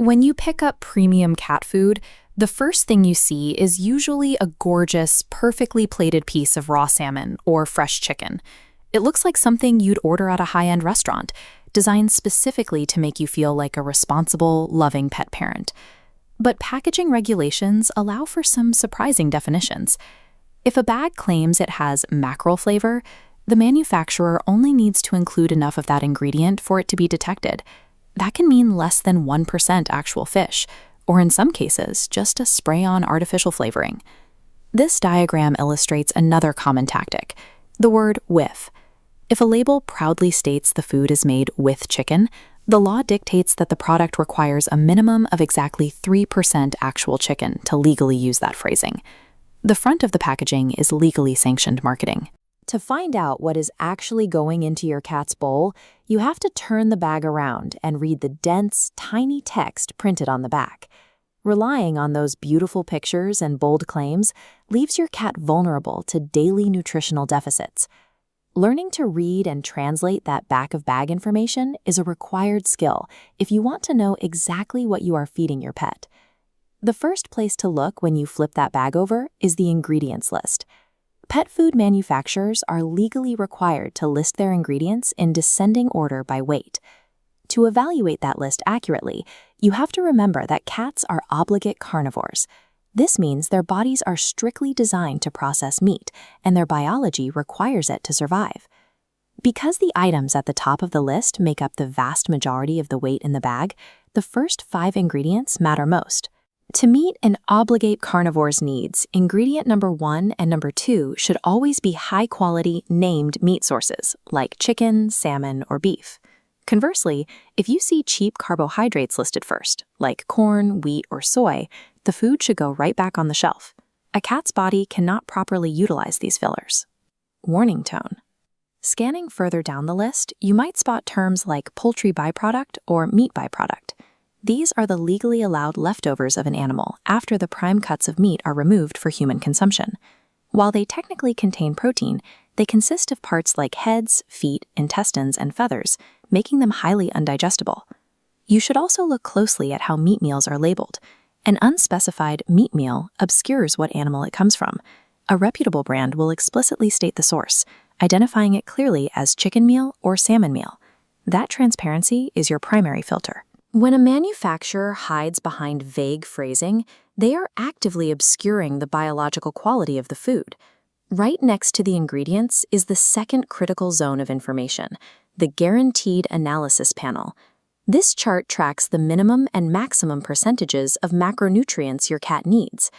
When you pick up premium cat food, the first thing you see is usually a gorgeous, perfectly plated piece of raw salmon or fresh chicken. It looks like something you'd order at a high-end restaurant, designed specifically to make you feel like a responsible, loving pet parent. But packaging regulations allow for some surprising definitions. If a bag claims it has mackerel flavor, the manufacturer only needs to include enough of that ingredient for it to be detected. That can mean less than 1% actual fish, or in some cases, just a spray-on artificial flavoring. This diagram illustrates another common tactic, the word with. If a label proudly states the food is made with chicken, the law dictates that the product requires a minimum of exactly 3% actual chicken to legally use that phrasing. The front of the packaging is legally sanctioned marketing. To find out what is actually going into your cat's bowl, you have to turn the bag around and read the dense, tiny text printed on the back. Relying on those beautiful pictures and bold claims leaves your cat vulnerable to daily nutritional deficits. Learning to read and translate that back-of-bag information is a required skill if you want to know exactly what you are feeding your pet. The first place to look when you flip that bag over is the ingredients list. Pet food manufacturers are legally required to list their ingredients in descending order by weight. To evaluate that list accurately, you have to remember that cats are obligate carnivores. This means their bodies are strictly designed to process meat, and their biology requires it to survive. Because the items at the top of the list make up the vast majority of the weight in the bag, the first 5 ingredients matter most. To meet an obligate carnivore's needs, ingredient number 1 and number 2 should always be high-quality, named meat sources, like chicken, salmon, or beef. Conversely, if you see cheap carbohydrates listed first, like corn, wheat, or soy, the food should go right back on the shelf. A cat's body cannot properly utilize these fillers. Warning tone. Scanning further down the list, you might spot terms like poultry byproduct or meat byproduct. These are the legally allowed leftovers of an animal after the prime cuts of meat are removed for human consumption. While they technically contain protein, they consist of parts like heads, feet, intestines, and feathers, making them highly undigestible. You should also look closely at how meat meals are labeled. An unspecified meat meal obscures what animal it comes from. A reputable brand will explicitly state the source, identifying it clearly as chicken meal or salmon meal. That transparency is your primary filter. When a manufacturer hides behind vague phrasing, they are actively obscuring the biological quality of the food. Right next to the ingredients is the second critical zone of information, the Guaranteed Analysis Panel. This chart tracks the minimum and maximum percentages of macronutrients your cat needs.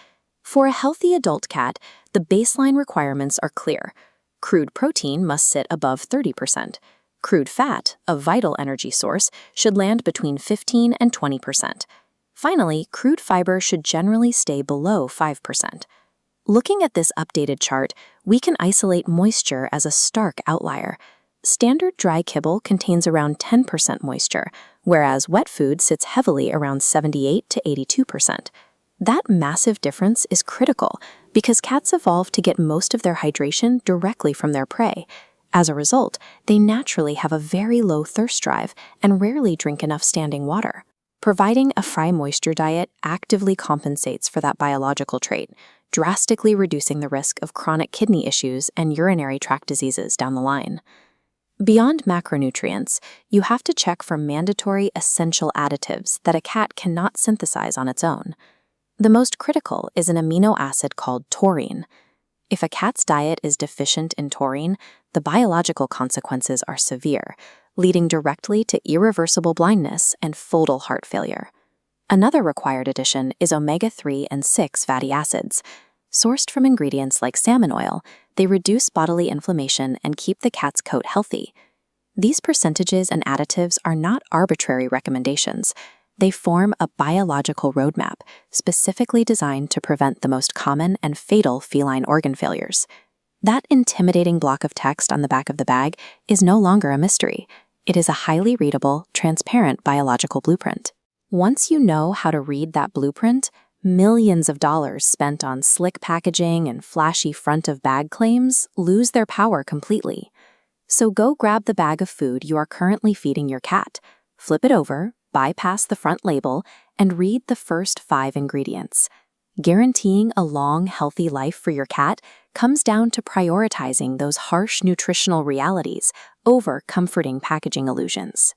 For a healthy adult cat, the baseline requirements are clear. Crude protein must sit above 30%. Crude fat, a vital energy source, should land between 15 and 20%. Finally, crude fiber should generally stay below 5%. Looking at this updated chart, we can isolate moisture as a stark outlier. Standard dry kibble contains around 10% moisture, whereas wet food sits heavily around 78 to 82%. That massive difference is critical because cats evolved to get most of their hydration directly from their prey. As a result, they naturally have a very low thirst drive and rarely drink enough standing water. Providing a high moisture diet actively compensates for that biological trait, drastically reducing the risk of chronic kidney issues and urinary tract diseases down the line. Beyond macronutrients, you have to check for mandatory essential additives that a cat cannot synthesize on its own. The most critical is an amino acid called taurine. If a cat's diet is deficient in taurine, the biological consequences are severe, leading directly to irreversible blindness and fatal heart failure. Another required addition is omega-3 and 6 fatty acids. Sourced from ingredients like salmon oil, they reduce bodily inflammation and keep the cat's coat healthy. These percentages and additives are not arbitrary recommendations. They form a biological roadmap specifically designed to prevent the most common and fatal feline organ failures. That intimidating block of text on the back of the bag is no longer a mystery. It is a highly readable, transparent biological blueprint. Once you know how to read that blueprint, millions of dollars spent on slick packaging and flashy front-of-bag claims lose their power completely. So go grab the bag of food you are currently feeding your cat, flip it over, bypass the front label and read the first 5 ingredients. Guaranteeing a long, healthy life for your cat comes down to prioritizing those harsh nutritional realities over comforting packaging illusions.